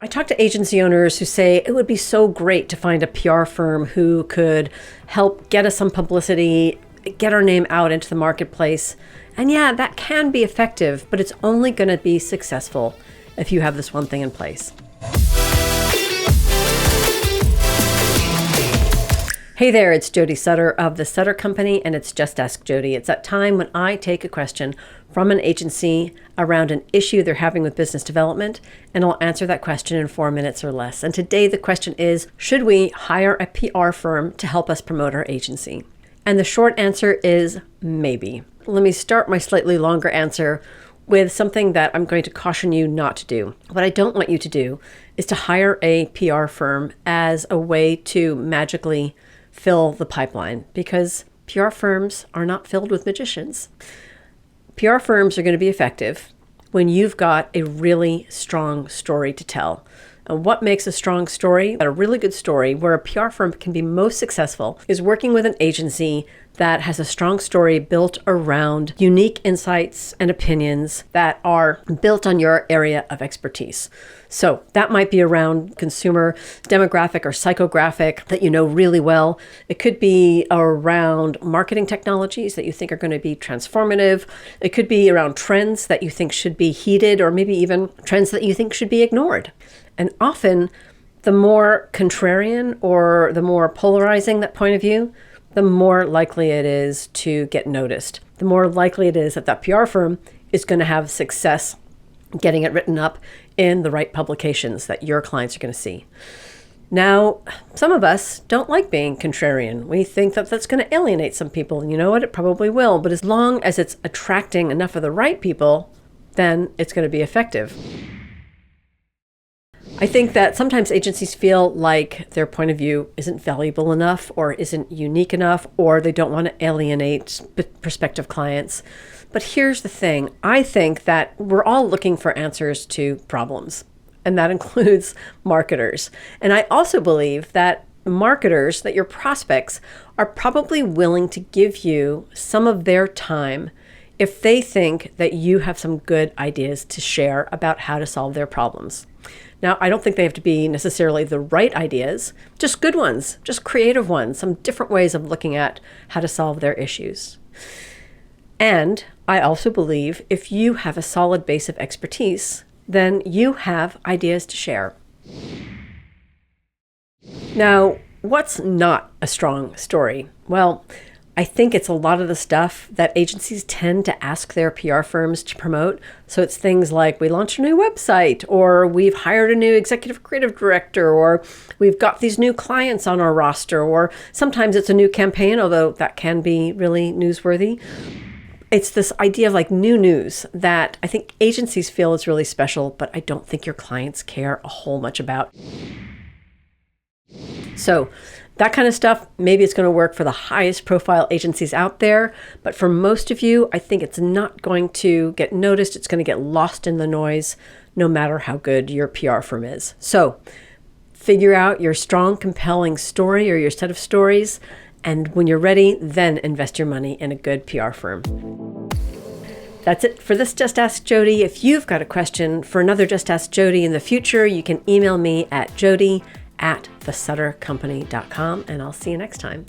I talk to agency owners who say it would be so great to find a PR firm who could help get us some publicity, get our name out into the marketplace. And yeah, that can be effective, but it's only going to be successful if you have this one thing in place. Hey there, it's Jody Sutter of the Sutter Company, and it's Just Ask Jody. It's that time when I take a question from an agency around an issue they're having with business development, and I'll answer that question in 4 minutes or less. And today the question is, should we hire a PR firm to help us promote our agency? And the short answer is maybe. Let me start my slightly longer answer with something that I'm going to caution you not to do. What I don't want you to do is to hire a PR firm as a way to magically fill the pipeline, because PR firms are not filled with magicians. PR firms are going to be effective when you've got a really strong story to tell. And what makes a strong story? A really good story where a PR firm can be most successful is working with an agency that has a strong story built around unique insights and opinions that are built on your area of expertise. So that might be around consumer demographic or psychographic that you know really well. It could be around marketing technologies that you think are going to be transformative. It could be around trends that you think should be heeded, or maybe even trends that you think should be ignored. And often, the more contrarian or the more polarizing that point of view, the more likely it is to get noticed. The more likely it is that that PR firm is going to have success getting it written up in the right publications that your clients are going to see. Now, some of us don't like being contrarian. We think that that's going to alienate some people. And you know what? It probably will. But as long as it's attracting enough of the right people, then it's going to be effective. I think that sometimes agencies feel like their point of view isn't valuable enough or isn't unique enough, or they don't want to alienate prospective clients. But here's the thing. I think that we're all looking for answers to problems, and that includes marketers. And I also believe that marketers, that your prospects, are probably willing to give you some of their time if they think that you have some good ideas to share about how to solve their problems. Now, I don't think they have to be necessarily the right ideas, just good ones, just creative ones, some different ways of looking at how to solve their issues. And I also believe if you have a solid base of expertise, then you have ideas to share. Now, what's not a strong story? Well, I think it's a lot of the stuff that agencies tend to ask their PR firms to promote. So it's things like, we launched a new website, or we've hired a new executive creative director, or we've got these new clients on our roster, or sometimes it's a new campaign, although that can be really newsworthy. It's this idea of like new news that I think agencies feel is really special, but I don't think your clients care a whole much about. So that kind of stuff, maybe it's going to work for the highest profile agencies out there. But for most of you, I think it's not going to get noticed. It's going to get lost in the noise, no matter how good your PR firm is. So figure out your strong, compelling story or your set of stories. And when you're ready, then invest your money in a good PR firm. That's it for this Just Ask Jody. If you've got a question for another Just Ask Jody in the future, you can email me at jody@thesuttercompany.com, and I'll see you next time.